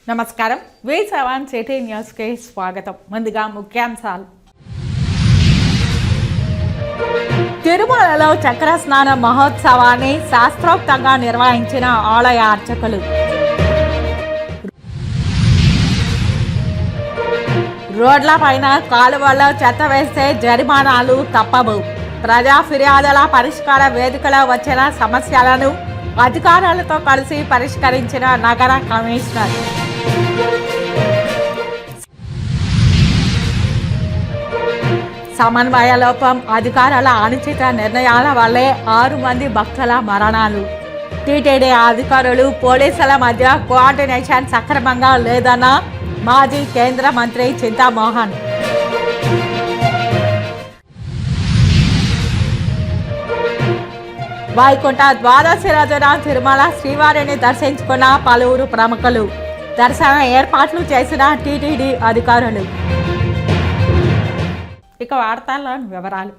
నమస్కారం. V7 city న్యూస్కి స్వాగతం. ముందుగా ముఖ్యాంశాలు. తిరుమలలో చక్ర స్నాన మహోత్సవాన్ని శాస్త్రోక్తంగా నిర్వహించిన ఆలయ అర్చకులు. రోడ్లపైన కాలువల్లో చెత్త వేస్తే జరిమానాలు తప్పవు. ప్రజా ఫిర్యాదుల పరిష్కార వేదికలో వచ్చిన సమస్యలను అధికారులతో కలిసి పరిష్కరించిన నగర కమిషనర్. సమన్వయ లోపం, అధికారుల అనుచిత నిర్ణయాల వల్లే 6 మంది భక్తుల మరణాలు. టీటీడీ అధికారులు పోలీసుల మధ్య కోఆర్డినేషన్ సక్రమంగా లేదన్న మాజీ కేంద్ర మంత్రి చింతామోహన్. వైకుంఠ ద్వాదశి రోజున తిరుమల శ్రీవారిని దర్శించుకున్న పలువురు ప్రముఖులు. దర్శన ఏర్పాట్లు చేసిన టీటీడీ అధికారులు. ఇక వార్తల్లోని వివరాలు.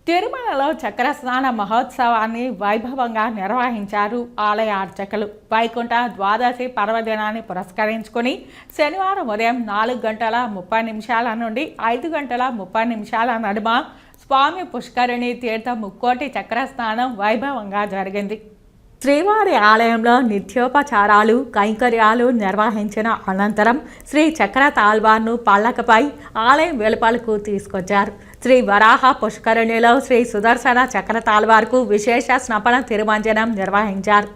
తిరుమలలో చక్ర స్నాన మహోత్సవాన్ని వైభవంగా నిర్వహించారు ఆలయ అర్చకులు. వైకుంఠ ద్వాదశి పర్వదినాన్ని పురస్కరించుకుని శనివారం ఉదయం 4:30 నుండి 5:30 నడుమ స్వామి పుష్కరిణి తీర్థ ముక్కోటి చక్ర స్నానం వైభవంగా జరిగింది. శ్రీవారి ఆలయంలో నిత్యోపచారాలు కైంకర్యాలు నిర్వహించిన అనంతరం శ్రీ చక్ర తాల్వార్ను పల్లకపై ఆలయం వెలుపలకు తీసుకొచ్చారు. శ్రీ వరాహ పుష్కరిణిలో శ్రీ సుదర్శన చక్ర తాల్వార్కు విశేష స్నపన తిరుమంజనం నిర్వహించారు.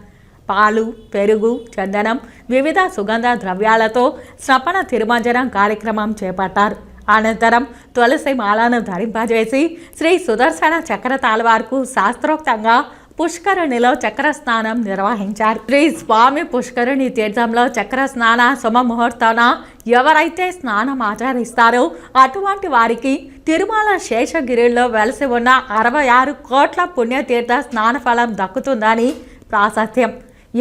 పాలు, పెరుగు, చందనం, వివిధ సుగంధ ద్రవ్యాలతో స్నపన తిరుమంజనం కార్యక్రమం చేపట్టారు. అనంతరం తులసి మాలను ధరింపజేసి శ్రీ సుదర్శన చక్ర తాల్వార్కు శాస్త్రోక్తంగా పుష్కరిణిలో చక్ర స్నానం నిర్వహించారు. శ్రీ స్వామి పుష్కరిణి తీర్థంలో చక్ర స్నాన శుభముహూర్తాన ఎవరైతే స్నానం ఆచరిస్తారో అటువంటి వారికి తిరుమల శేషగిరిలో వెలసి ఉన్న 66 కోట్ల పుణ్యతీర్థ స్నాన ఫలం దక్కుతుందని ప్రాశస్త్యం.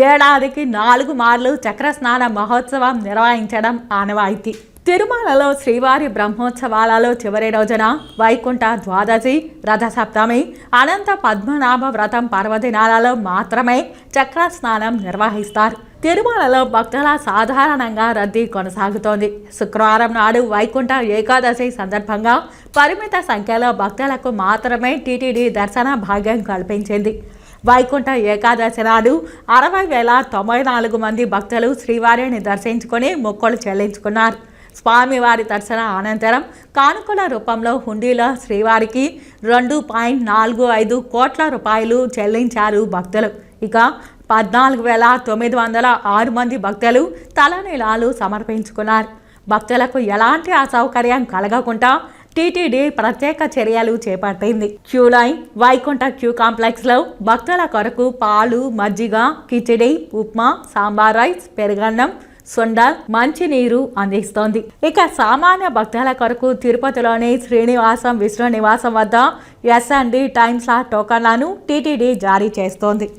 ఏడాదికి 4 మార్లు చక్ర స్నాన మహోత్సవం నిర్వహించడం ఆనవాయితీ. తిరుమలలో శ్రీవారి బ్రహ్మోత్సవాలలో చివరి రోజున వైకుంఠ ద్వాదశి, రథసప్తమి, అనంత పద్మనాభ వ్రతం పర్వదినాలలో మాత్రమే చక్ర స్నానం నిర్వహిస్తారు. తిరుమలలో భక్తుల సాధారణంగా రద్దీ కొనసాగుతోంది. శుక్రవారం నాడు వైకుంఠ ఏకాదశి సందర్భంగా పరిమిత సంఖ్యలో భక్తులకు మాత్రమే టీటీడీ దర్శన భాగ్యం కల్పించింది. వైకుంఠ ఏకాదశి నాడు 60,094 మంది భక్తులు శ్రీవారిని దర్శించుకొని మొక్కులు చెల్లించుకున్నారు. స్వామివారి దర్శన అనంతరం కానుకల రూపంలో హుండీలో శ్రీవారికి 2.45 కోట్ల రూపాయలు చెల్లించారు భక్తులు. ఇక 14,906 మంది భక్తులు తలనీలాలు సమర్పించుకున్నారు. భక్తులకు ఎలాంటి అసౌకర్యం కలగకుండా టీటీడీ ప్రత్యేక చర్యలు చేపట్టింది. క్యూ లైన్ వైకుంఠ క్యూ కాంప్లెక్స్లో భక్తుల కొరకు పాలు, మజ్జిగ, కిచిడి, ఉప్మా, సాంబార్ రైస్, పెరుగన్నం, సొండల్, మంచినీరు అందిస్తోంది. ఇక సామాన్య భక్తుల కొరకు తిరుపతిలోని శ్రీనివాసం విష్ణు నివాసం వద్ద S&D టైమ్స్ టోకన్లను టీటీడీ జారీ చేస్తోంది.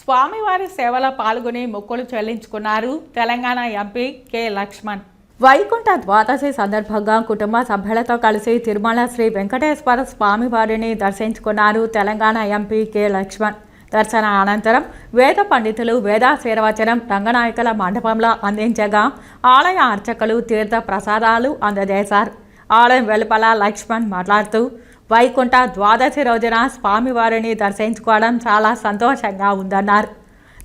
స్వామివారి సేవలో పాల్గొని మొక్కులు చెల్లించుకున్నారు తెలంగాణ ఎంపీ కె లక్ష్మణ్. వైకుంఠ ద్వాదశి సందర్భంగా కుటుంబ సభ్యులతో కలిసి తిరుమల శ్రీ వెంకటేశ్వర స్వామి వారిని దర్శించుకున్నారు తెలంగాణ ఎంపీ కె లక్ష్మణ్. దర్శన అనంతరం వేద పండితులు వేదాశీర్వచనం రంగనాయకుల మండపంలో అందించగా ఆలయ అర్చకులు తీర్థ ప్రసాదాలు అందజేశారు. ఆలయం వెలుపల లక్ష్మణ్ మాట్లాడుతూ వైకుంఠ ద్వాదశి రోజున స్వామివారిని దర్శించుకోవడం చాలా సంతోషంగా ఉందన్నారు.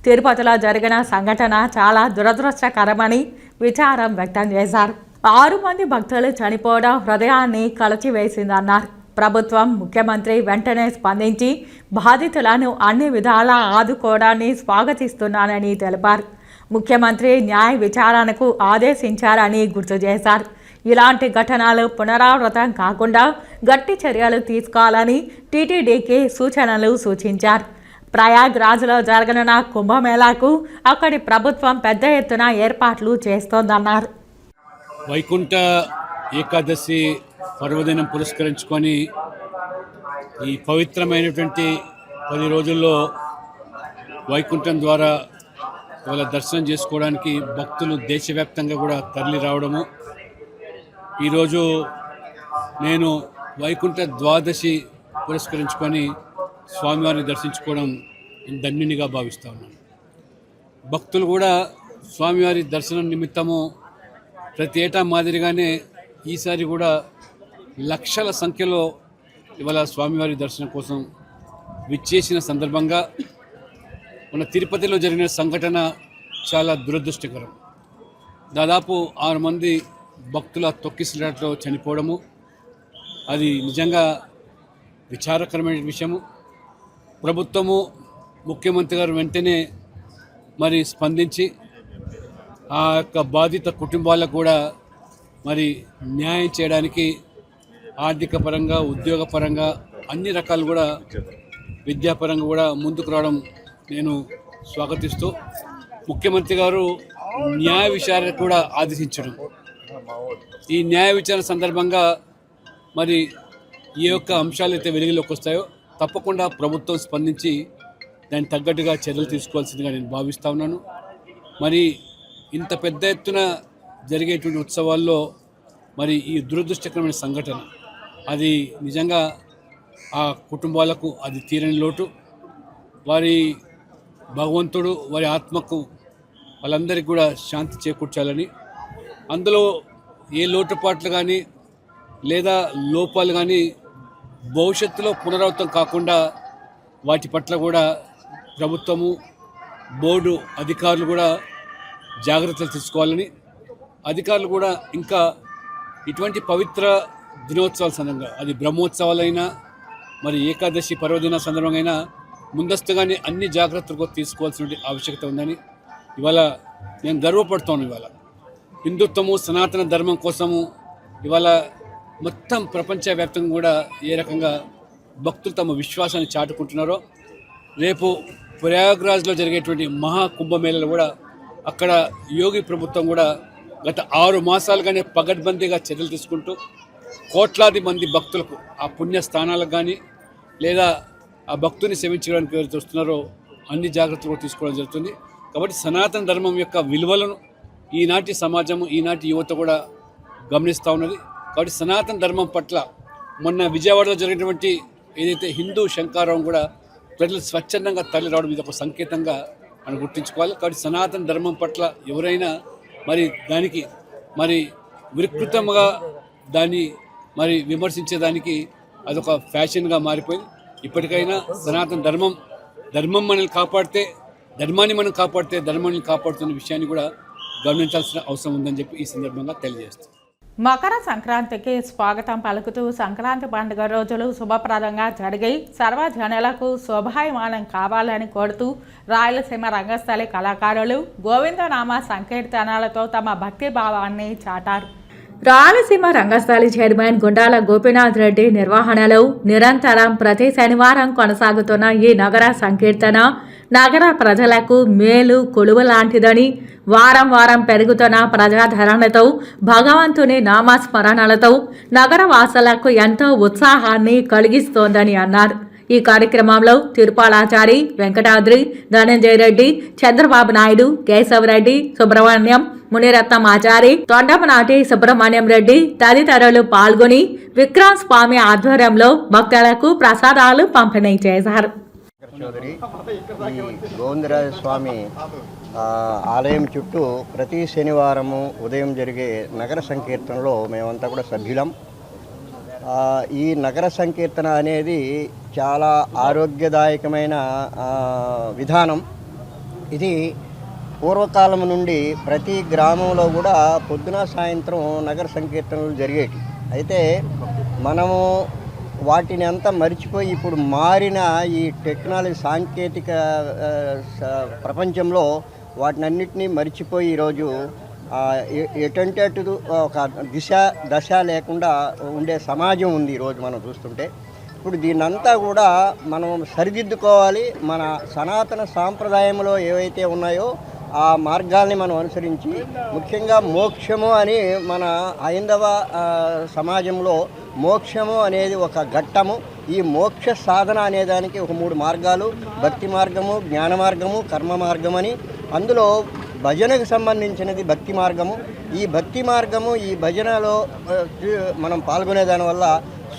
తిరుపతిలో జరిగిన సంఘటన చాలా దురదృష్టకరమని విచారం వ్యక్తం చేశారు. 6 మంది భక్తులు చనిపోవడం హృదయాన్ని కలచివేసిందన్నారు. ప్రభుత్వం ముఖ్యమంత్రి వెంటనే స్పందించి బాధితులను అన్ని విధాలా ఆదుకోవడాన్ని స్వాగతిస్తున్నానని తెలిపారు. ముఖ్యమంత్రి న్యాయ విచారణకు ఆదేశించారని గుర్తు చేశారు. ఇలాంటి ఘటనలు పునరావృతం కాకుండా గట్టి చర్యలు తీసుకోవాలని టీటీడీకి సూచనలు సూచించారు. ప్రయాగ్రాజ్లో జరగనున్న కుంభమేళాకు అక్కడి ప్రభుత్వం పెద్ద ఎత్తున ఏర్పాట్లు చేస్తోందన్నారు. వైకుంఠ ఏకాదశి పర్వదినం పురస్కరించుకొని ఈ పవిత్రమైనటువంటి 10 రోజుల్లో వైకుంఠం ద్వారా వాళ్ళ దర్శనం చేసుకోవడానికి భక్తులు దేశవ్యాప్తంగా కూడా తరలి రావడము. ఈరోజు నేను వైకుంఠ ద్వాదశి పురస్కరించుకొని స్వామివారిని దర్శించుకోవడం ధన్యునిగా భావిస్తూ ఉన్నాను. భక్తులు కూడా స్వామివారి దర్శనం నిమిత్తము ప్రతి ఏటా మాదిరిగానే ఈసారి కూడా లక్షల సంఖ్యలో ఇవాళ స్వామివారి దర్శనం కోసం విచ్చేసిన సందర్భంగా మన తిరుపతిలో జరిగిన సంఘటన చాలా దురదృష్టకరం. దాదాపు 6 మంది భక్తుల తొక్కిసలాటలో చనిపోవడము అది నిజంగా విచారకరమైన విషయము. ప్రభుత్వము ముఖ్యమంత్రి గారు వెంటనే మరి స్పందించి ఆ యొక్క బాధిత కుటుంబాలకు కూడా మరి న్యాయం చేయడానికి ఆర్థిక పరంగా ఉద్యోగపరంగా అన్ని రకాలు కూడా విద్యాపరంగా కూడా ముందుకు రావడం నేను స్వాగతిస్తూ ముఖ్యమంత్రి గారు న్యాయ విచారణ కూడా ఆదేశించడం, ఈ న్యాయ విచారణ సందర్భంగా మరి ఏ యొక్క అంశాలు అయితే వెలుగులోకి వస్తాయో తప్పకుండా ప్రభుత్వం స్పందించి దానికి తగ్గట్టుగా చర్యలు తీసుకోవాల్సిందిగా నేను భావిస్తూ ఉన్నాను. మరి ఇంత పెద్ద ఎత్తున జరిగేటువంటి ఉత్సవాల్లో మరి ఈ దురదృష్టకరమైన సంఘటన అది నిజంగా ఆ కుటుంబాలకు అది తీరని లోటు. వారి భగవంతుడు వారి ఆత్మకు వాళ్ళందరికీ కూడా శాంతి చేకూర్చాలని, అందులో ఏ లోటుపాట్లు కానీ లేదా లోపాలు కానీ భవిష్యత్తులో పునరావృతం కాకుండా వాటి పట్ల కూడా ప్రభుత్వము బోర్డు అధికారులు కూడా జాగ్రత్తలు తీసుకోవాలని, అధికారులు కూడా ఇంకా ఇటువంటి పవిత్ర దినోత్సవాల సందర్భంగా అది బ్రహ్మోత్సవాలైనా మరి ఏకాదశి పర్వదిన సందర్భంగా అయినా ముందస్తుగానే అన్ని జాగ్రత్తలు తీసుకోవాల్సిన ఆవశ్యకత ఉందని ఇవాళ నేను గర్వపడుతాను. ఇవాళ హిందుత్వము సనాతన ధర్మం కోసము ఇవాళ మొత్తం ప్రపంచవ్యాప్తంగా కూడా ఏ రకంగా భక్తులు తమ విశ్వాసాన్ని చాటుకుంటున్నారో రేపు ప్రయాగ్రాజ్లో జరిగేటువంటి మహాకుంభమేళలో కూడా అక్కడ యోగి ప్రభుత్వం కూడా గత 6 మాసాలుగానే పగడ్బందీగా చర్యలు తీసుకుంటూ కోట్లాది మంది భక్తులకు ఆ పుణ్య స్థానాలకు కానీ లేదా ఆ భక్తుని సేవించడానికి ఎవరైతే వస్తున్నారో అన్ని జాగ్రత్తలు తీసుకోవడం జరుగుతుంది. కాబట్టి సనాతన ధర్మం యొక్క విలువలను ఈనాటి సమాజము ఈనాటి యువత కూడా గమనిస్తూ ఉన్నది. కాబట్టి సనాతన ధర్మం పట్ల మొన్న విజయవాడలో జరిగినటువంటి ఏదైతే హిందూ శంకారావం కూడా ప్రజలు స్వచ్ఛందంగా తరలి రావడం ఇది ఒక సంకేతంగా మనం గుర్తుంచుకోవాలి. కాబట్టి సనాతన ధర్మం పట్ల ఎవరైనా మరి దానికి మరి వికృతంగా దాన్ని మరి విమర్శించేదానికి అదొక ఫ్యాషన్గా మారిపోయింది. ఇప్పటికైనా సనాతన ధర్మం మనల్ని కాపాడితే ధర్మాన్ని మనం కాపాడితే ధర్మాన్ని కాపాడుతున్న విషయాన్ని కూడా గమనించాల్సిన అవసరం ఉందని చెప్పి ఈ సందర్భంగా తెలియజేస్తాం. మకర సంక్రాంతికి స్వాగతం పలుకుతూ సంక్రాంతి పండుగ రోజులు శుభప్రదంగా జరిగి సర్వజనులకు శోభాయమానం కావాలని కోరుతూ రాయలసీమ రంగస్థలి కళాకారులు గోవిందనామ సంకీర్తనాలతో తమ భక్తి భావాన్ని చాటారు. రాయలసీమ రంగస్థలి చైర్మన్ గుండాల గోపీనాథ్ రెడ్డి నిర్వహణలో నిరంతరం ప్రతి శనివారం కొనసాగుతున్న ఈ నగర సంకీర్తన నగర ప్రజలకు మేలు కొలువు లాంటిదని, వారం వారం పెరుగుతున్న ప్రజాదరణతో భగవంతుని నామస్మరణలతో నగర వాసులకు ఎంతో ఉత్సాహాన్ని కలిగిస్తోందని అన్నారు. ఈ కార్యక్రమంలో తిరుపాలాచారి, వెంకటాద్రి, ధనంజయ రెడ్డి, చంద్రబాబు నాయుడు, కేశవరెడ్డి, సుబ్రహ్మణ్యం, మునిరత్నం ఆచారి, తొండమనాటి సుబ్రహ్మణ్యం రెడ్డి తదితరులు పాల్గొని విక్రాంత్ స్వామి ఆధ్వర్యంలో భక్తులకు ప్రసాదాలు పంపిణీ చేశారు. చౌదరి ఈ గోవిందరాజ స్వామి ఆలయం చుట్టూ ప్రతి శనివారము ఉదయం జరిగే నగర సంకీర్తనలో మేమంతా కూడా సభ్యులం. ఈ నగర సంకీర్తన అనేది చాలా ఆరోగ్యదాయకమైన విధానం. ఇది పూర్వకాలం నుండి ప్రతి గ్రామంలో కూడా పొద్దున సాయంత్రం నగర సంకీర్తనలు జరిగేవి. అయితే మనము వాటిని అంతా మర్చిపోయి ఇప్పుడు మారిన ఈ టెక్నాలజీ సాంకేతిక ప్రపంచంలో వాటినన్నిటినీ మర్చిపోయి ఈరోజు ఎటంటే అటు ఒక దశ లేకుండా ఉండే సమాజం ఉంది ఈరోజు మనం చూస్తుంటే. ఇప్పుడు దీన్నంతా కూడా మనం సరిదిద్దుకోవాలి. మన సనాతన సాంప్రదాయంలో ఏవైతే ఉన్నాయో ఆ మార్గాల్ని మనం అనుసరించి, ముఖ్యంగా మోక్షము అని మన హైందవ సమాజంలో మోక్షము అనేది ఒక ఘట్టము. ఈ మోక్ష సాధన అనేదానికి ఒక 3 మార్గాలు: భక్తి మార్గము, జ్ఞాన మార్గము, కర్మ మార్గం అని. అందులో భజనకు సంబంధించినది భక్తి మార్గము. ఈ భక్తి మార్గము, ఈ భజనలో మనం పాల్గొనే దానివల్ల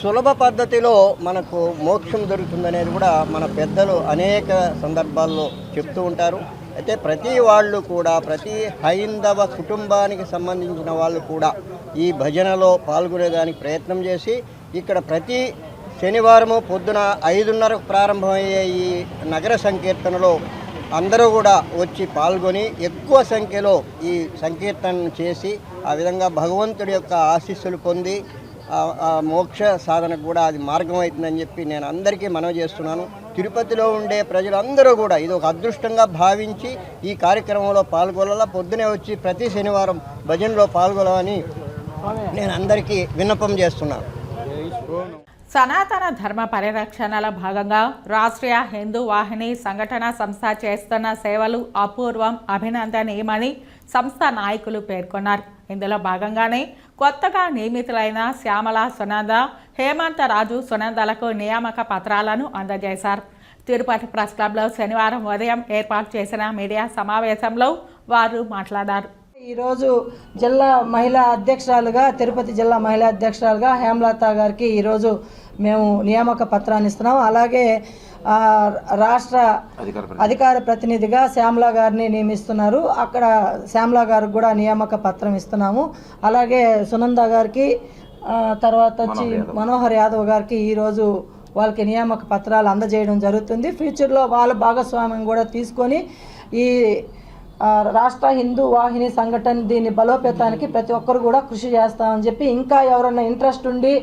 సులభ పద్ధతిలో మనకు మోక్షం దొరుకుతుందనేది కూడా మన పెద్దలు అనేక సందర్భాల్లో చెప్తూ ఉంటారు. అయితే ప్రతి వాళ్ళు కూడా, ప్రతి హైందవ కుటుంబానికి సంబంధించిన వాళ్ళు కూడా ఈ భజనలో పాల్గొనేదానికి ప్రయత్నం చేసి, ఇక్కడ ప్రతి శనివారము పొద్దున 5:30కు ప్రారంభమయ్యే ఈ నగర సంకీర్తనలో అందరూ కూడా వచ్చి పాల్గొని ఎక్కువ సంఖ్యలో ఈ సంకీర్తన చేసి ఆ విధంగా భగవంతుడి యొక్క ఆశీస్సులు పొంది మోక్ష సాధనకు కూడా అది మార్గం అవుతుందని చెప్పి నేను అందరికీ మనవి చేస్తున్నాను. తిరుపతిలో ఉండే ప్రజలందరూ కూడా ఇది ఒక అదృష్టంగా భావించి ఈ కార్యక్రమంలో పాల్గొనాలా. పొద్దునే వచ్చి ప్రతి శనివారం భజనలో పాల్గొనాలని నేను అందరికీ విన్నపం చేస్తున్నాను. సనాతన ధర్మ పరిరక్షణలో భాగంగా రాష్ట్రీయ హిందూ వాహిని సంఘటన సంస్థ చేస్తున్న సేవలు అపూర్వం, అభినందనీయమని సంస్థ నాయకులు పేర్కొన్నారు. ఇందులో భాగంగానే కొత్తగా నియమితులైన శ్యామల సునంద, హేమంత రాజు సునందలకు నియామక పత్రాలను అందజేశారు. తిరుపతి ప్రెస్ క్లబ్లో శనివారం ఉదయం ఏర్పాటు చేసిన మీడియా సమావేశంలో వారు మాట్లాడారు. ఈరోజు జిల్లా మహిళా అధ్యక్షురాలుగా, తిరుపతి జిల్లా మహిళా అధ్యక్షురాలుగా హేమలత గారికి ఈరోజు మేము నియామక పత్రాన్ని ఇస్తున్నాం. అలాగే రాష్ట్ర అధికార ప్రతినిధిగా శ్యామల గారిని నియమిస్తున్నారు. అక్కడ శ్యామల గారికి కూడా నియామక పత్రం ఇస్తున్నాము. అలాగే సునంద గారికి, తర్వాత వచ్చి మనోహర్ యాదవ్ గారికి ఈరోజు వాళ్ళకి నియామక పత్రాలు అందజేయడం జరుగుతుంది. ఫ్యూచర్లో వాళ్ళ భాగస్వామ్యం కూడా తీసుకొని ఈ రాష్ట్ర హిందూ వాహిని సంఘటన దీన్ని బలోపేతానికి ప్రతి ఒక్కరు కూడా కృషి చేస్తామని చెప్పి, ఇంకా ఎవరైనా ఇంట్రెస్ట్ ఉండి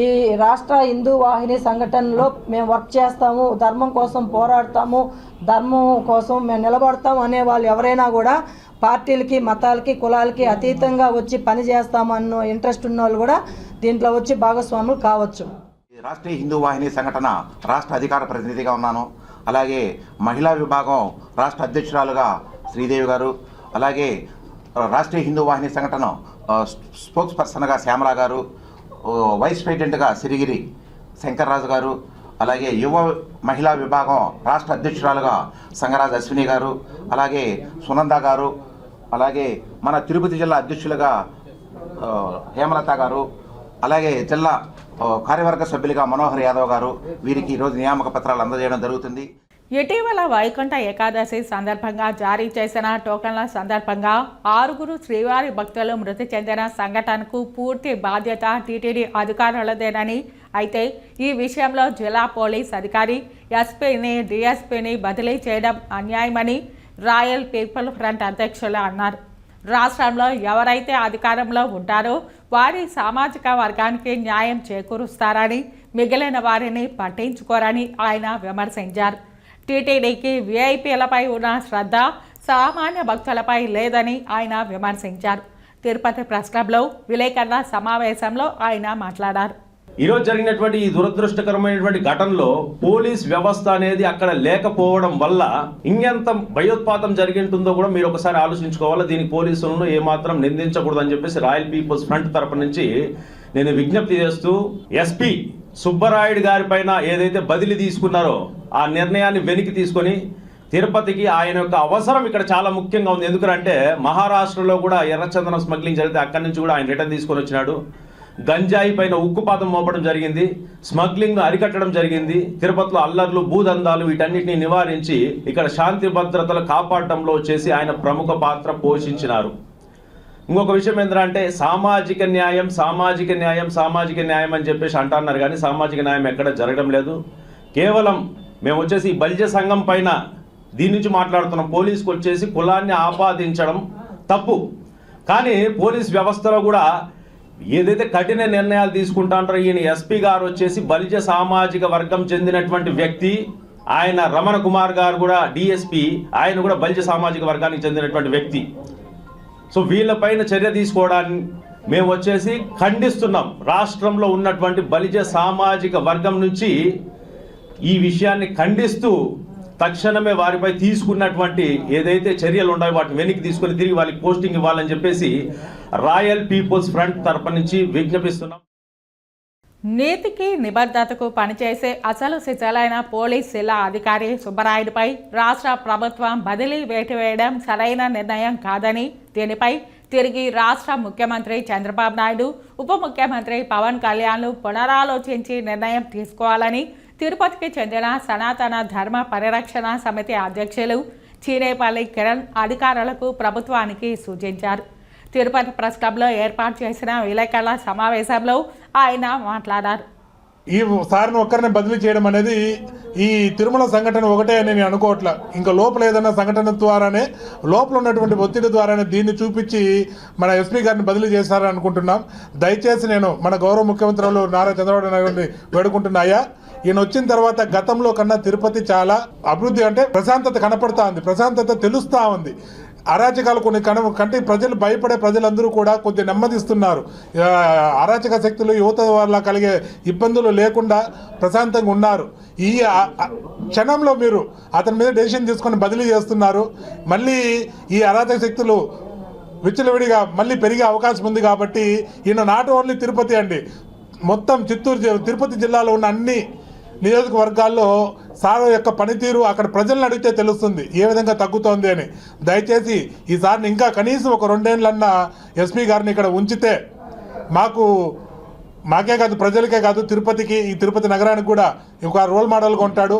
ఈ రాష్ట్ర హిందూ వాహిని సంఘటనలో మేము వర్క్ చేస్తాము, ధర్మం కోసం పోరాడతాము, ధర్మం కోసం మేము నిలబడతాము అనే వాళ్ళు ఎవరైనా కూడా పార్టీలకి, మతాలకి, కులాలకి అతీతంగా వచ్చి పని చేస్తామన్న ఇంట్రెస్ట్ ఉన్న వాళ్ళు కూడా దీంట్లో వచ్చి భాగస్వాములు కావచ్చు. రాష్ట్రీయ హిందూ వాహిని సంఘటన రాష్ట్ర అధికార ప్రతినిధిగా ఉన్నాను. అలాగే మహిళా విభాగం రాష్ట్ర అధ్యక్షురాలుగా శ్రీదేవి గారు, అలాగే రాష్ట్రీయ హిందూ వాహిని సంఘటన స్పోక్స్ పర్సన్గా శ్యామల గారు, వైస్ ప్రెసిడెంట్గా సిరిగిరి శంకర్రాజు గారు, అలాగే యువ మహిళా విభాగం రాష్ట్ర అధ్యక్షురాలుగా సంగరాజ్ అశ్విని గారు, అలాగే సునంద గారు, అలాగే మన తిరుపతి జిల్లా అధ్యక్షులుగా హేమలత గారు, అలాగే జిల్లా కార్యవర్గ సభ్యులుగా మనోహర్ యాదవ్ గారు, వీరికి ఈరోజు నియామక పత్రాలు అందజేయడం జరుగుతుంది. ఇటీవల వైకుంఠ ఏకాదశి సందర్భంగా జారీ చేసిన టోకన్ల సందర్భంగా 6 శ్రీవారి భక్తులు మృతి చెందిన సంఘటనకు పూర్తి బాధ్యత టీటీడీ అధికారులదేనని, అయితే ఈ విషయంలో జిల్లా పోలీస్ అధికారి ఎస్పీని, డిఎస్పీని బదిలీ చేయడం అన్యాయమని రాయల్ పీపుల్ ఫ్రంట్ అధ్యక్షులు అన్నారు. రాష్ట్రంలో ఎవరైతే అధికారంలో ఉంటారో వారి సామాజిక వర్గానికి న్యాయం చేకూరుస్తారని, మిగిలిన వారిని పట్టించుకోరని ఆయన విమర్శించారు. టీటీడీకి వీఐపీలపై ఉన్న శ్రద్ధ సామాన్య భక్తులపై లేదని ఆయన విమర్శించారు. తిరుపతి ప్రెస్ క్లబ్లో విలేకరుల సమావేశంలో ఆయన మాట్లాడారు. ఈరోజు జరిగినటువంటి ఈ దురదృష్టకరమైనటువంటి ఘటనలో పోలీస్ వ్యవస్థ అనేది అక్కడ లేకపోవడం వల్ల ఇంకెంత భయోత్పాతం జరిగింటుందో కూడా మీరు ఒకసారి ఆలోచించుకోవాలి. దీనికి పోలీసులను ఏమాత్రం నిందించకూడదని చెప్పేసి రాయల్ పీపుల్స్ ఫ్రంట్ తరపు నుంచి నేను విజ్ఞప్తి చేస్తూ, ఎస్పీ సుబ్బరాయుడు గారి పైన ఏదైతే బదిలీ తీసుకున్నారో ఆ నిర్ణయాన్ని వెనక్కి తీసుకొని తిరుపతికి ఆయన యొక్క అవసరం ఇక్కడ చాలా ముఖ్యంగా ఉంది. ఎందుకంటే మహారాష్ట్రలో కూడా ఎర్రచందనం స్మగ్లింగ్ జరిగితే అక్కడి నుంచి కూడా ఆయన రిటర్న్ తీసుకొని వచ్చినాడు. గంజాయి పైన ఉక్కుపాతం మోపడం జరిగింది, స్మగ్లింగ్ అరికట్టడం జరిగింది. తిరుపతిలో అల్లర్లు, భూదందాలు వీటన్నిటిని నివారించి ఇక్కడ శాంతి భద్రతలు కాపాడటంలో చేసి ఆయన ప్రముఖ పాత్ర పోషించినారు. ఇంకొక విషయం ఏంటంటే సామాజిక న్యాయం సామాజిక న్యాయం సామాజిక న్యాయం అని చెప్పేసి అంటున్నారు, కానీ సామాజిక న్యాయం ఎక్కడ జరగడం లేదు. కేవలం మేము వచ్చేసి బలిజ సంఘం పైన దీని నుంచి మాట్లాడుతున్నాం. పోలీసుకు వచ్చేసి కులాన్ని ఆపాదించడం తప్పు, కానీ పోలీస్ వ్యవస్థలో కూడా ఏదైతే కఠిన నిర్ణయాలు తీసుకుంటారో ఈయన ఎస్పీ గారు వచ్చేసి బలిజ సామాజిక వర్గం చెందినటువంటి వ్యక్తి. ఆయన రమణ కుమార్ గారు కూడా డిఎస్పీ, ఆయన కూడా బలిజ సామాజిక వర్గానికి చెందినటువంటి వ్యక్తి. సో వీళ్ళపైన చర్య తీసుకోవడాన్ని మేము వచ్చేసి ఖండిస్తున్నాం. రాష్ట్రంలో ఉన్నటువంటి బలిజ సామాజిక వర్గం నుంచి ఈ విషయాన్ని ఖండిస్తూ తక్షణమే వారిపై తీసుకున్నటువంటి ఏదైతే చర్యలు ఉన్నాయో వాటిని వెనక్కి తీసుకొని తిరిగి వాళ్ళకి పోస్టింగ్ ఇవ్వాలని చెప్పేసి రాయల్ పీపుల్స్ ఫ్రంట్ తరపు నుంచి విజ్ఞపిస్తున్నాం. నీతికి నిబద్ధతకు పనిచేసే అసలు సిసలైన పోలీస్ జిల్లా అధికారి సుబ్బరాయుడుపై రాష్ట్ర ప్రభుత్వం బదిలీ వేటు వేయడం సరైన నిర్ణయం కాదని, దీనిపై తిరిగి రాష్ట్ర ముఖ్యమంత్రి చంద్రబాబు నాయుడు, ఉప ముఖ్యమంత్రి పవన్ కళ్యాణ్లు పునరాలోచించి నిర్ణయం తీసుకోవాలని తిరుపతికి చెందిన సనాతన ధర్మ పరిరక్షణ సమితి అధ్యక్షులు చీనేపల్లి కిరణ్ అధికారులకు ప్రభుత్వానికి సూచించారు. తిరుపతి ప్రెస్ క్లబ్లో ఏర్పాటు చేసిన విలేకరుల సమావేశంలో ఆయన మాట్లాడారు. ఈ సారిని ఒక్కరిని బదిలీ చేయడం అనేది ఈ తిరుమల సంఘటన ఒకటే అని నేను అనుకోవట్లా. ఇంకా లోపల ఏదైనా సంఘటన ద్వారానే, లోపల ఉన్నటువంటి ఒత్తిడి ద్వారానే దీన్ని చూపించి మన ఎస్పీ గారిని బదిలీ చేశారని అనుకుంటున్నాం. దయచేసి నేను మన గౌరవ ముఖ్యమంత్రి నారా చంద్రబాబు నాయుడిని వేడుకుంటున్నాయా, ఈయన వచ్చిన తర్వాత గతంలో కన్నా తిరుపతి చాలా అభివృద్ధి, అంటే ప్రశాంతత కనపడతా ఉంది, ప్రశాంతత తెలుస్తూ ఉంది. అరాచకాలు కొన్ని కంటే ప్రజలు భయపడే ప్రజలందరూ కూడా కొద్ది నెమ్మదిస్తున్నారు. అరాచక శక్తులు యువత వల్ల కలిగే ఇబ్బందులు లేకుండా ప్రశాంతంగా ఉన్నారు. ఈ క్షణంలో మీరు అతని మీద డెసిషన్ తీసుకొని బదిలీ చేస్తున్నారు. మళ్ళీ ఈ అరాచక శక్తులు విచ్చలవిడిగా మళ్ళీ పెరిగే అవకాశం ఉంది. కాబట్టి ఈయన నాట్ ఓన్లీ తిరుపతి అండి, మొత్తం తిరుపతి జిల్లాలో ఉన్న అన్ని నియోజకవర్గాల్లో సార్ యొక్క పనితీరు అక్కడ ప్రజలను అడిగితే తెలుస్తుంది ఏ విధంగా తగ్గుతోంది అని. దయచేసి ఈసారిని ఇంకా కనీసం ఒక 2 ఏళ్ళన్నా ఎస్పీ గారిని ఇక్కడ ఉంచితే మాకే కాదు, ప్రజలకే కాదు, తిరుపతికి, ఈ తిరుపతి నగరానికి కూడా ఒక రోల్ మోడల్గా ఉంటాడు.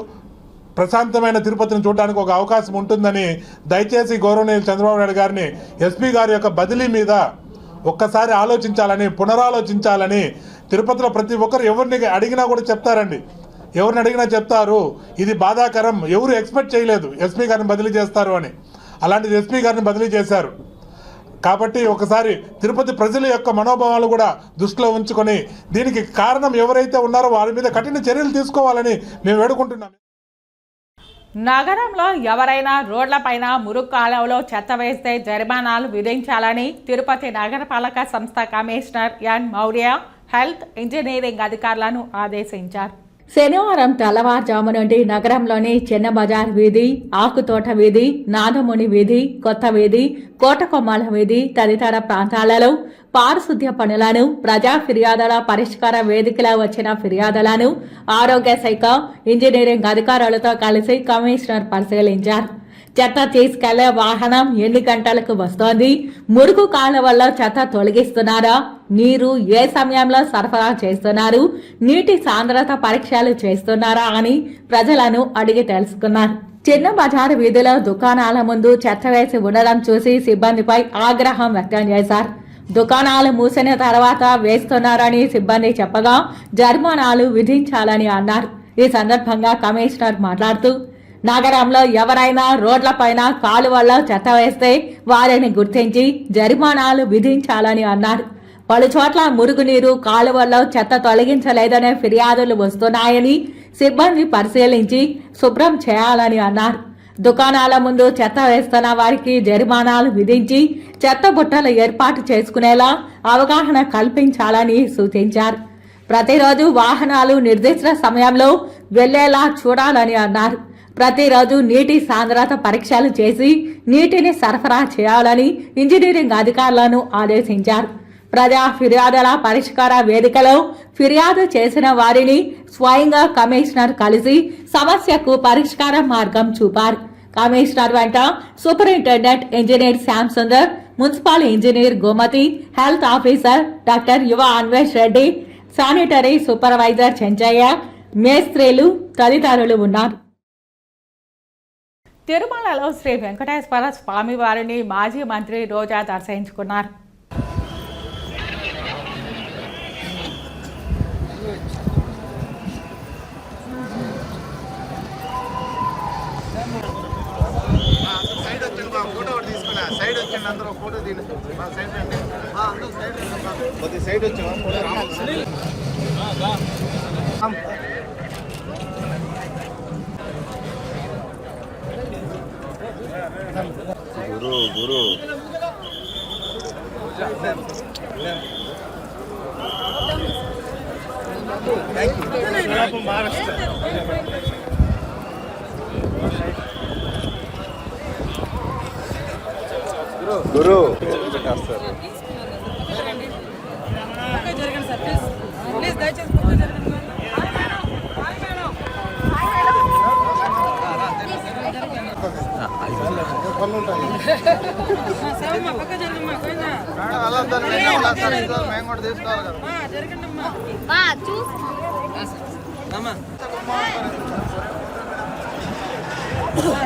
ప్రశాంతమైన తిరుపతిని చూడడానికి ఒక అవకాశం ఉంటుందని దయచేసి గౌరవనీయులు చంద్రబాబు నాయుడు గారిని ఎస్పీ గారి యొక్క బదిలీ మీద ఒక్కసారి ఆలోచించాలని, పునరాలోచించాలని. తిరుపతిలో ప్రతి ఒక్కరు ఎవరిని అడిగినా కూడా చెప్తారండి, ఎవరిని అడిగినా చెప్తారు, ఇది బాధాకరం, ఎవరు ఎక్స్పెక్ట్ చేయలేదు ఎస్పీ గారిని బదిలీ చేస్తారు అని. అలాంటిది ఎస్పీ గారిని బదిలీ చేశారు. కాబట్టి ఒకసారి తిరుపతి ప్రజల యొక్క మనోభావాలు కూడా దృష్టిలో ఉంచుకొని దీనికి కారణం ఎవరైతే ఉన్నారో వారి మీద కఠిన చర్యలు తీసుకోవాలని మేము వేడుకుంటున్నాం. నగరంలో ఎవరైనా రోడ్లపైన మురుగు కాలువలో చెత్త వేస్తే జరిమానాలు విధించాలని తిరుపతి నగరపాలక సంస్థ commissioner N Maurya health engineering అధికారులను ఆదేశించారు. శనివారం తెల్లవారుజాము నుండి నగరంలోని చిన్న బజార్ వీధి, ఆకుతోట వీధి, నాదముని వీధి, కొత్త వీధి, కోటకొమ్మాల వీధి తదితర ప్రాంతాలలో పారిశుద్ధ్య పనులను, ప్రజా ఫిర్యాదుల పరిష్కార వేదికలో వచ్చిన ఫిర్యాదులను ఆరోగ్య శాఖ, ఇంజనీరింగ్ అధికారులతో కలిసి కమిషనర్ పరిశీలించారు. చెత్త తీసుకెళ్లే వాహనం ఎన్ని గంటలకు వస్తోంది, మురుగు కాలువల్లో చెత్త తొలగిస్తున్నారా, నీరు ఏ సమయంలో సరఫరా చేస్తున్నారు, నీటి సాంద్రత పరీక్షలు చేస్తున్నారా అని ప్రజలను అడిగి తెలుసుకున్నారు. చిన్న బజారు వీధిలో దుకాణాల ముందు చెత్త వేసి ఉండడం చూసి సిబ్బందిపై ఆగ్రహం వ్యక్తం చేశారు. దుకాణాలు మూసిన తర్వాత వేస్తున్నారని సిబ్బంది చెప్పగా జరిమానాలు విధించాలని అన్నారు. ఈ సందర్భంగా కమిషనర్ మాట్లాడుతూ, నగరంలో ఎవరైనా రోడ్లపైన కాలువల్లో చెత్త వేస్తే వారిని గుర్తించి జరిమానాలు విధించాలని అన్నారు. పలుచోట్ల మురుగునీరు కాలువల్లో చెత్త తొలగించలేదనే ఫిర్యాదులు వస్తున్నాయని సిబ్బంది పరిశీలించి శుభ్రం చేయాలని అన్నారు. దుకాణాల ముందు చెత్త వేస్తున్న వారికి జరిమానాలు విధించి చెత్త బుట్టలు ఏర్పాటు చేసుకునేలా అవగాహన కల్పించాలని సూచించారు. ప్రతిరోజు వాహనాలు నిర్దిష్ట సమయంలో వెళ్లేలా చూడాలని అన్నారు. ప్రతిరోజు నీటి సాంద్రత పరీక్షలు చేసి నీటిని సరఫరా చేయాలని ఇంజనీరింగ్ అధికారులను ఆదేశించారు. ప్రజా ఫిర్యాదుల పరిష్కార వేదికలో ఫిర్యాదు చేసిన వారిని స్వయంగా కమిషనర్ కలిసి సమస్యకు పరిష్కార మార్గం చూపారు. కమిషనర్ వెంట superintendent engineer Shyam Sundar, municipal engineer Gomathi, health officer doctor Yuva Anvesh Reddy, sanitary supervisor Chenchaiah, మేస్త్రీలు తదితరులు ఉన్నారు. తిరుమలలో శ్రీ వెంకటేశ్వర స్వామి వారిని మాజీ మంత్రి రోజా దర్శించుకున్నారు. గురు గురు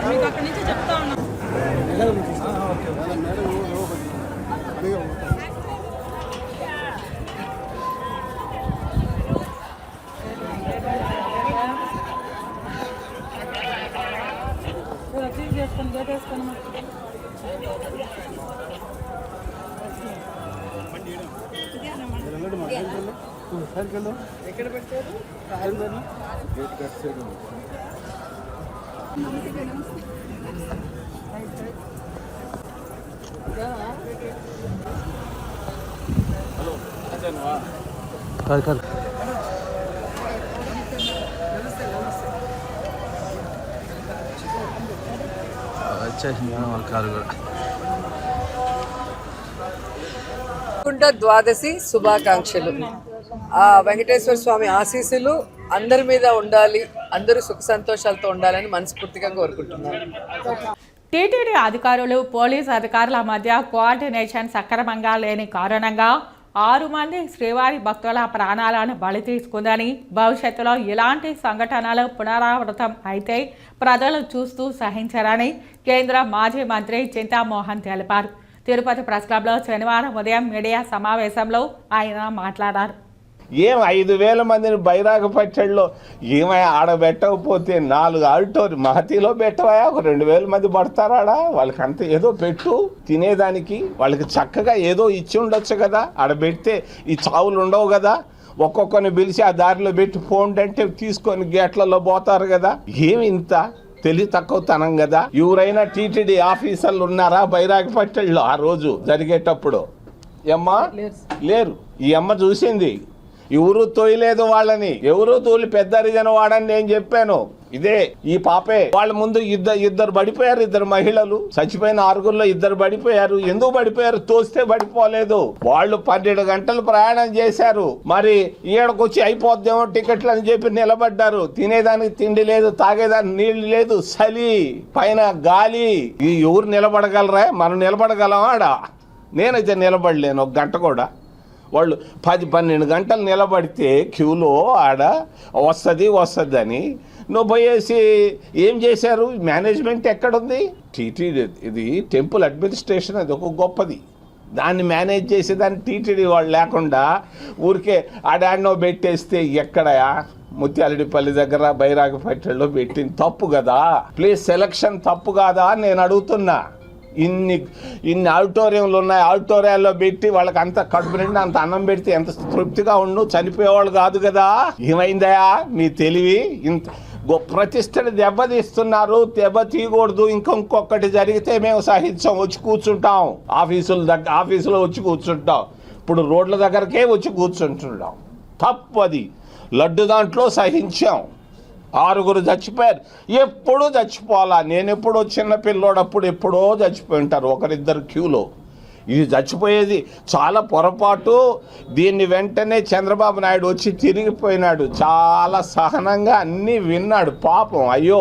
మీకు అక్కడి నుంచి చెప్తా ఉన్నా. చేసుకొని గేట్ వేసుకొని ఎక్కడ పెట్టారు? గేట్ కట్ సైడ్ వైకుంఠ ద్వాదశి శుభాకాంక్షలు. ఆ వెంకటేశ్వర స్వామి ఆశీస్సులు అందరి మీద ఉండాలి, అందరూ సుఖ సంతోషాలతో ఉండాలని మనస్ఫూర్తిగా కోరుకుంటున్నాను. టీటీడీ అధికారులు, పోలీస్ అధికారుల మధ్య కోఆర్డినేషన్ సక్రమంగా లేని కారణంగా 6 మంది శ్రీవారి భక్తుల ప్రాణాలను బలి తీసుకుందని, భవిష్యత్తులో ఇలాంటి సంఘటనలు పునరావృతం అయితే ప్రజలు చూస్తూ సహించరని కేంద్ర మాజీ మంత్రి చింతామోహన్ తెలిపారు. తిరుపతి ప్రెస్ క్లబ్లో శనివారం ఉదయం మీడియా సమావేశంలో ఆయన మాట్లాడారు. ఏం 5,000 మందిని బైరాగపట్టెల్లో ఏమై ఆడబెట్టకపోతే 4 ఆడిటోరి మహతిలో పెట్టవా, ఒక 2,000 మంది పడతారాడా? వాళ్ళకి అంత ఏదో పెట్టు తినేదానికి, వాళ్ళకి చక్కగా ఏదో ఇచ్చి ఉండొచ్చు కదా. ఆడబెడితే ఈ చావులు ఉండవు కదా. ఒక్కొక్కరిని పిలిచి ఆ దారిలో పెట్టి పోండి అంటే తీసుకొని గేట్లలో పోతారు కదా. ఏమి ఇంత తెలివి తక్కువతనం కదా. ఎవరైనా టీటీడీ ఆఫీసర్లు ఉన్నారా బైరాగపట్టెల్లో ఆ రోజు జరిగేటప్పుడు? అమ్మా లేరు. ఈ అమ్మ చూసింది, ఎవరు తోయలేదు వాళ్ళని, ఎవరు తోలి పెద్దరిగిన వాడని నేను చెప్పాను. ఇదే ఈ పాపే. వాళ్ళ ముందు ఇద్దరు పడిపోయారు, 2 మహిళలు చచ్చిపోయిన 6గురిలో 2 పడిపోయారు. ఎందుకు పడిపోయారు? తోస్తే పడిపోలేదు. వాళ్ళు 12 గంటలు ప్రయాణం చేశారు. మరి ఈడకొచ్చి అయిపోద్దేమో టికెట్లు అని చెప్పి నిలబడ్డారు. తినేదానికి తిండి లేదు, తాగేదానికి నీళ్లు లేదు, చలి, పైన గాలి. ఎవరు నిలబడగలరా? మనం నిలబడగలమాడా? నేనైతే నిలబడలేను 1 గంట కూడా. వాళ్ళు 10-12 గంటలు నిలబడితే క్యూలో ఆడ వస్తుంది నువ్వు పోయేసి ఏం చేశారు? మేనేజ్మెంట్ ఎక్కడుంది? టీటీడీ ఇది టెంపుల్ అడ్మినిస్ట్రేషన్, అది ఒక గొప్పది. దాన్ని మేనేజ్ చేసేదాన్ని టీటీడీ వాళ్ళు లేకుండా ఊరికే ఆడాడనో పెట్టేస్తే ఎక్కడయా? ముత్యాలడిపల్లి దగ్గర బైరాగపట్టెల్లో పెట్టింది తప్పు కదా. ప్లేస్ సెలక్షన్ తప్పు కాదా నేను అడుగుతున్నా. ఇన్ని ఆడిటోరియంలు ఉన్నాయి, ఆడిటోరియాల్లో పెట్టి వాళ్ళకి అంత కడుపు నిండి అంత అన్నం పెడితే ఎంత తృప్తిగా ఉండు, చనిపోయేవాళ్ళు కాదు కదా. ఏమైందయా మీ తెలివి? ఇంత ప్రతిష్టని దెబ్బతీస్తున్నారు. దెబ్బ తీయకూడదు. ఇంకొకటి జరిగితే మేము సహించాం, వచ్చి కూర్చుంటాం. ఆఫీసులో వచ్చి కూర్చుంటాం. ఇప్పుడు రోడ్ల దగ్గరకే వచ్చి కూర్చుంటున్నాం. తప్పు అది. లడ్డు దాంట్లో సహించాం. 6గురు చచ్చిపోయారు. ఎప్పుడూ చచ్చిపోవాలా? నేను ఎప్పుడో చిన్న పిల్లోడప్పుడు ఎప్పుడో చచ్చిపోయి ఉంటారు 1-2 క్యూలో. ఇది చచ్చిపోయేది చాలా పొరపాటు. దీన్ని వెంటనే చంద్రబాబు నాయుడు వచ్చి తిరిగిపోయినాడు. చాలా సహనంగా అన్నీ విన్నాడు. పాపం అయ్యో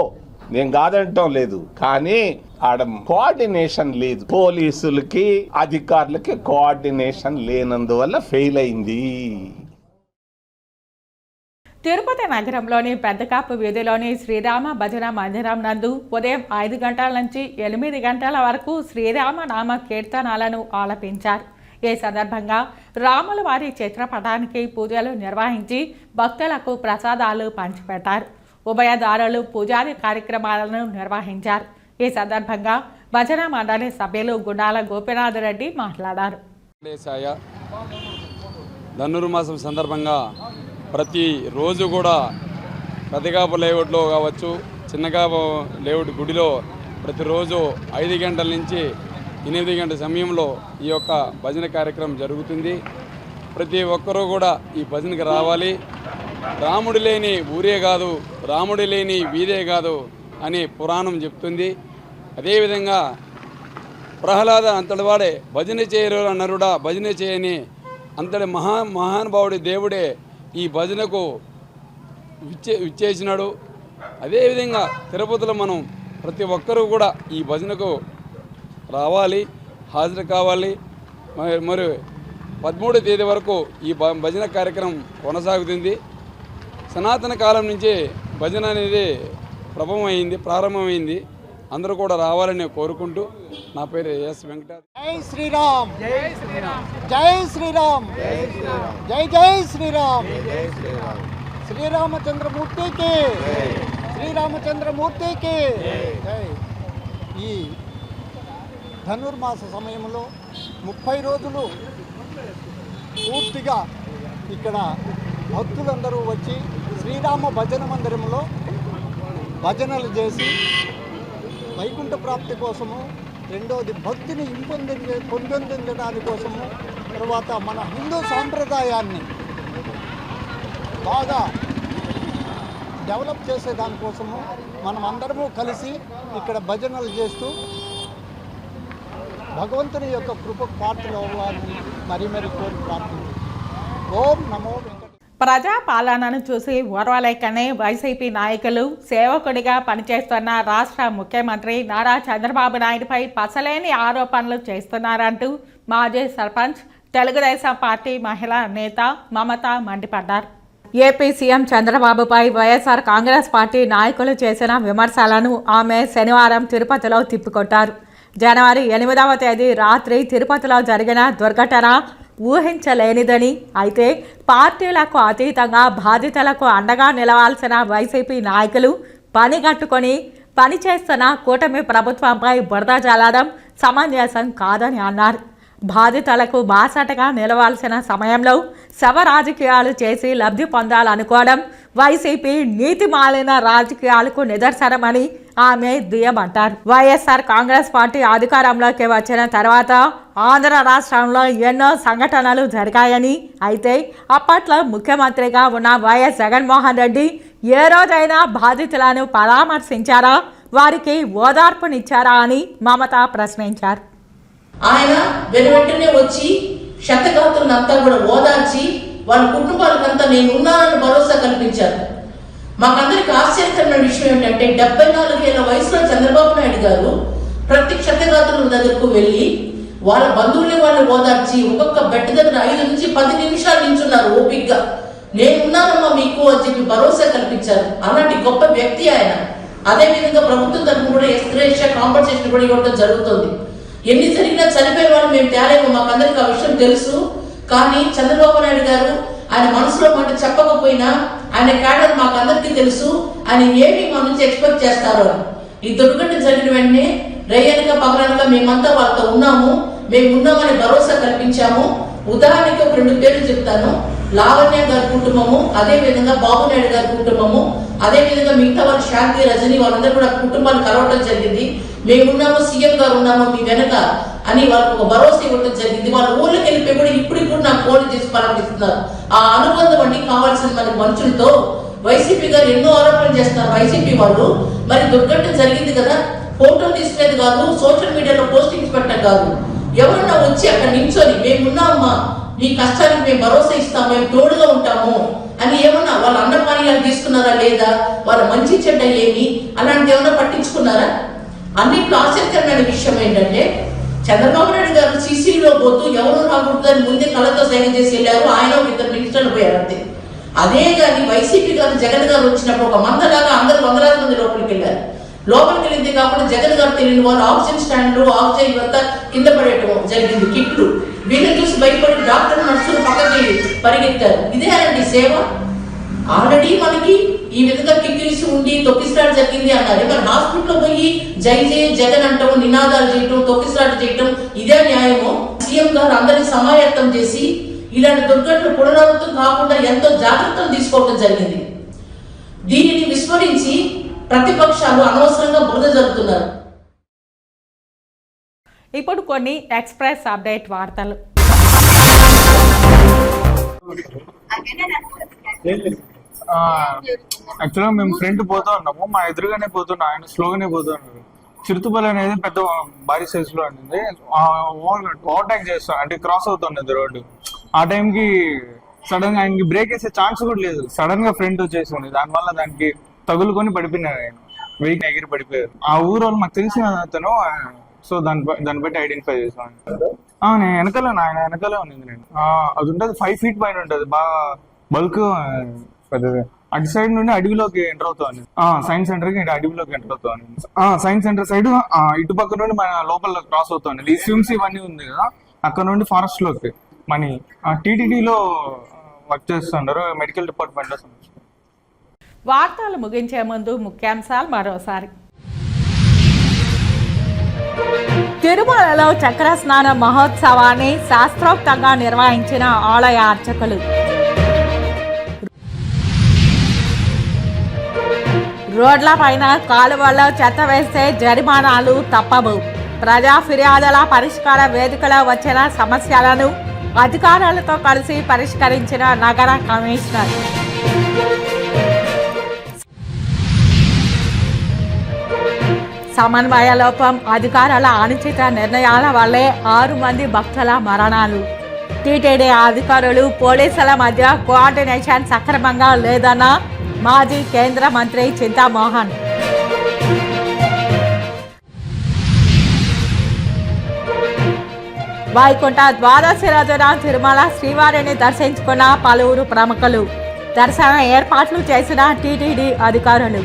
నేను కాదంటాం లేదు, కానీ ఆడ కోఆర్డినేషన్ లేదు. పోలీసులకి అధికారులకి కోఆర్డినేషన్ లేనందువల్ల ఫెయిల్ అయింది. తిరుపతి నగరంలోని పెద్దకాపు వీధిలోని శ్రీరామ భజన మందిరం నందు ఉదయం 5 గంటల నుంచి 8 గంటల వరకు శ్రీరామ నామ కీర్తనాలను ఆలపించారు. ఈ సందర్భంగా రాముల వారి చిత్రపటానికి పూజలు నిర్వహించి భక్తులకు ప్రసాదాలు పంచిపెట్టారు. ఉభయదారులు పూజాది కార్యక్రమాలను నిర్వహించారు. ఈ సందర్భంగా భజన మండలి సభ్యులు గుండాల గోపీనాథ్ రెడ్డి మాట్లాడారు. ధనుర్మాసం సందర్భంగా ప్రతిరోజు కూడా పెద్దకాపు లేఅవుట్లో కావచ్చు, చిన్నకాపు లేఅవుట్ గుడిలో ప్రతిరోజు 5 గంటల నుంచి 8 గంటల సమయంలో ఈ యొక్క భజన కార్యక్రమం జరుగుతుంది. ప్రతి ఒక్కరూ కూడా ఈ భజనకి రావాలి. రాముడు లేని ఊరే కాదు, రాముడు లేని వీధే కాదు అని పురాణం చెప్తుంది. అదేవిధంగా ప్రహ్లాద అంతటి వాడే భజన చేయరు నరుడా భజన చేయని అంతటి మహానుభావుడి దేవుడే ఈ భజనకు విచ్చేసినాడు. అదేవిధంగా తిరుపతిలో మనం ప్రతి ఒక్కరూ కూడా ఈ భజనకు రావాలి, హాజరు కావాలి. మరి 13వ తేదీ వరకు ఈ భజన కార్యక్రమం కొనసాగుతుంది. సనాతన కాలం నుంచి భజన అనేది ప్రారంభమైంది. అందరూ కూడా రావాలని కోరుకుంటూ నా పేరు ఎస్ వెంకట. జై శ్రీరామ్, జై శ్రీరామ్, జై శ్రీరామ్, జై శ్రీరామ్, జై జై శ్రీరామ్, జై శ్రీరామ్. శ్రీరామచంద్రమూర్తికి, శ్రీరామచంద్రమూర్తికి జై. ఈ ధనుర్మాస సమయంలో 30 రోజులు పూర్తిగా ఇక్కడ భక్తులందరూ వచ్చి శ్రీరామ భజన మందిరంలో భజనలు చేసి వైకుంఠ ప్రాప్తి కోసము, రెండోది భక్తిని పొందొందించడానికి కోసము, తర్వాత మన హిందూ సాంప్రదాయాన్ని బాగా డెవలప్ చేసే దానికోసము మనం అందరము కలిసి ఇక్కడ భజనలు చేస్తూ భగవంతుని యొక్క కృపకు పాత్రలు అవ్వాలని మరీ కోరి ప్రార్థించారు. ఓం నమో వెంకట. ప్రజా పాలనను చూసి ఓర్వలేకనే వైసీపీ నాయకులు సేవకుడిగా పనిచేస్తున్న రాష్ట్ర ముఖ్యమంత్రి నారా చంద్రబాబు నాయుడుపై పసలేని ఆరోపణలు చేస్తున్నారంటూ మాజీ సర్పంచ్ తెలుగుదేశం పార్టీ మహిళా నేత మమత మండిపడ్డారు. ఏపీ సీఎం చంద్రబాబుపై వైఎస్ఆర్ కాంగ్రెస్ పార్టీ నాయకులు చేసిన విమర్శలను ఆమె శనివారం తిరుపతిలో తిప్పికొట్టారు. జనవరి 8వ తేదీ రాత్రి తిరుపతిలో జరిగిన దుర్ఘటన ఊహించలేనిదని, అయితే పార్టీలకు అతీతంగా బాధితులకు అండగా నిలవాల్సిన వైసీపీ నాయకులు పనిగట్టుకొని పనిచేస్తున్న కూటమి ప్రభుత్వంపై బురద జల్లడం సమంజసం కాదని అన్నారు. బాధితులకు బాసటగా నిలవాల్సిన సమయంలో శవ రాజకీయాలు చేసి లబ్ధి పొందాలనుకోవడం వైసీపీ నీతిమాలిన రాజకీయాలకు నిదర్శనమని ఆమె దుయ్యబట్టారు. వైఎస్ఆర్ కాంగ్రెస్ పార్టీ అధికారంలోకి వచ్చిన తర్వాత ఆంధ్ర రాష్ట్రంలో ఎన్నో సంఘటనలు జరిగాయని, అయితే అప్పట్లో ముఖ్యమంత్రిగా ఉన్న వైఎస్ జగన్మోహన్ రెడ్డి ఏ రోజైనా బాధితులను పరామర్శించారా, వారికి ఓదార్పునిచ్చారా అని మమత ప్రశ్నించారు. ఆయన వెనువెంటనే వచ్చి శతఘాతులంతా కూడా ఓదార్చి వాళ్ళ కుటుంబాలకంతా నేను ఉన్నానని భరోసా కల్పించారు. మాకందరికి ఆశ్చర్యకరమైన విషయం ఏంటంటే 74 ఏళ్ల వయసులో చంద్రబాబు నాయుడు గారు ప్రతి క్షతఘాతుల దగ్గరకు వెళ్ళి వాళ్ళ బంధువుల్ని వాళ్ళు ఓదార్చి ఒక్కొక్క బెడ్ దగ్గర 5 నుంచి 10 నిమిషాలు నించున్నారు ఓపిక్గా. నేనున్నానమ్మా మీకు అని చెప్పి భరోసా కల్పించారు. అలాంటి గొప్ప వ్యక్తి ఆయన. అదేవిధంగా ప్రభుత్వం తరఫున కూడా ఎక్స్గ్రేషియా కాంపన్సేషన్ కూడా ఇవ్వడం జరుగుతుంది. ఎన్ని జరిగినా చనిపోయే వాళ్ళు మేము తేలేమో, మాకందరికి ఆ విషయం తెలుసు. కానీ చంద్రబాబు నాయుడు గారు ఆయన మనసులో మాట చెప్పకపోయినా ఆయన క్యాడర్ మాకు అందరికీ తెలుసు, ఆయన ఏమి మా నుంచి ఎక్స్పెక్ట్ చేస్తారు అని. ఈ దుర్ఘటన జరిగిన వెంటనే రేయనక పగలనక మేమంతా వాళ్ళతో మేము ఉన్నామని భరోసా కల్పించాము. ఉదాహరణకి ఒక 2 పేర్లు చెప్తాను. లావణ్య గారి కుటుంబము, అదేవిధంగా బాబు నాయుడు గారి కుటుంబము, అదేవిధంగా మిగతా వాళ్ళు శాంతి రజని వాళ్ళందరూ కూడా కుటుంబాన్ని కలవటం జరిగింది. మేమున్నాము, సీఎం గారు ఉన్నాము మీ వెనక అని వాళ్ళకు ఒక భరోసా ఇవ్వడం జరిగింది. వాళ్ళ ఊళ్ళకి వెళ్ళిపోయి కూడా ఇప్పుడు నాకు ఫోన్ చేసి పరామర్శిస్తున్నారు. ఆ అనుబంధం అండి కావాల్సింది మన మనుషులతో. వైసీపీ గారు ఎన్నో ఆరోపణలు చేస్తున్నారు వైసీపీ వాళ్ళు. మరి దుర్ఘటన జరిగింది కదా, ఫోటోలు తీసుకునేది కాదు, సోషల్ మీడియాలో పోస్టింగ్స్ పెట్టడం కాదు, ఎవరన్నా వచ్చి అక్కడ నించొని మేమున్నామమ్మా, మీ కష్టానికి మేము భరోసా ఇస్తాము, మేము తోడుగా ఉంటాము, అని ఏమన్నా వాళ్ళ అన్నపానీయాలు తీసుకున్నారా లేదా, వాళ్ళ మంచి చెడ్డ ఏమి అలాంటిది ఏమన్నా పట్టించుకున్నారా? అన్నింటిలో ఆశ్చర్యకరమైన విషయం ఏంటంటే చంద్రబాబు నాయుడు గారు సీసీలో పోతూ ఎవరు రాకూడదని ముందే కళ్ళతో సైన్ చేసి వెళ్ళారు. ఆయన ఒక ఇద్దరు మినిస్టర్లు పోయారు అంతే. అదే కానీ వైసీపీ గారు జగన్ గారు వచ్చినప్పుడు ఒక మందలాగా అందరూ వందలాది మంది లోపలికి వెళ్ళారు. లోపలికి వెళ్ళింది కాకుండా జగన్ గారు తెలియని వాళ్ళు ఆక్సిజన్ స్టాండ్లు ఆక్సిజన్ ఇవంతా కింద పడేయటం జరిగింది. కిట్లు వీళ్ళని చూసి భయపడి డాక్టర్ నర్సులు పక్కకి పరిగెత్తారు. ఇదే అండి సేవ. ఆల్రెడీ మనకి ఈ విధంగా కిక్కిరిసి ఉండి తొక్కిసలాట జరిగింది అన్నారు. మరి హాస్పిటల్లో పోయి జై జై జగన్ అంటాం, నినాదాలు చేయటం, తొక్కిసలాట చేయటం ఇదే న్యాయమో? సీఎం గారు అందరినీ సమాయత్తం చేసి ఇలాంటి దుర్ఘటనలు పునరావృతం కాకుండా ఎంతో జాగ్రత్తలు తీసుకోవడం జరిగింది. దీనిని విస్మరించి ప్రతిపక్షాలు అనవసరంగా బురద జరుపుతున్నారు. ఇప్పుడు కొన్ని ఎక్స్ప్రెస్ అప్డేట్ వార్తలు. యాక్చువల్గా మేము ఫ్రంట్ పోతా ఉన్నాము, మా ఎదురుగానే పోతున్నా, ఆయన స్లోగానే పోతున్నారు. చిరుతుపల్లి అనేది పెద్ద భారీ సైజ్ లో ఉంది. ఓవర్టేక్ చేస్తాం అంటే క్రాస్ అవుతున్నది రోడ్డు. ఆ టైంకి సడన్ గా ఆయనకి బ్రేక్ వేసే ఛాన్స్ కూడా లేదు. సడన్ గా ఫ్రంట్ వచ్చేసింది. దానివల్ల దానికి తగులుకొని పడిపోయినారు. ఆయన వెహికల్ ఎగిరి పడిపోయారు. ఆ ఊరు వాళ్ళు మాకు తెలిసిన అతను, సో దాన్ని బట్టి ఐడెంటిఫై చేసాం. నేను వెనకాల ఆయన వెనకాలే ఉన్నది. నేను అది ఉంటుంది 5 feet పైన ఉంటుంది, బాగా బల్క్ పెద్దది. అటు సైడ్ నుండి అడవిలోకి ఎంటర్ అవుతాను. సైన్స్ సెంటర్ కి అడవిలోకి ఎంటర్ అవుతాను. సైన్స్ సెంటర్ సైడ్ ఇటు పక్క నుండి మన లోపల క్రాస్ అవుతాను. ఈ స్విమ్స్ ఇవన్నీ ఉంది కదా, అక్కడ నుండి ఫారెస్ట్ లోకి మనీ టీటీడీలో వర్క్ చేస్తున్నారు, మెడికల్ డిపార్ట్మెంట్ లో. వార్తలు ముగించే ముందు ముఖ్యాంశాలు మరోసారి. తిరుమలలో చక్ర స్నాన మహోత్సవాన్ని శాస్త్రోక్తంగా నిర్వహించిన ఆలయ అర్చకులు. రోడ్ల పైన కాలువల్లో చెత్త వేస్తే జరిమానాలు తప్పవు. ప్రజా ఫిర్యాదుల పరిష్కార వేదికలో వచ్చిన సమస్యలను అధికారులతో కలిసి పరిష్కరించిన నగర కమిషనర్. సమన్వయ లోపం, అధికారుల అనుచిత నిర్ణయాల వల్లే 6 మంది భక్తుల మరణాలు. టీటీడీ అధికారులు పోలీసుల మధ్య కోఆర్డినేషన్ సక్రమంగా లేదన్న మాజీ కేంద్ర మంత్రి చింతామోహన్. వైకుంఠ ద్వాదశి రోజున తిరుమల శ్రీవారిని దర్శించుకున్న పలువురు ప్రముఖులు. దర్శన ఏర్పాట్లు చేసిన టీటీడీ అధికారులు.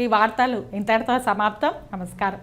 ఈ వార్తలు ఇంతటితో సమాప్తం. నమస్కారం.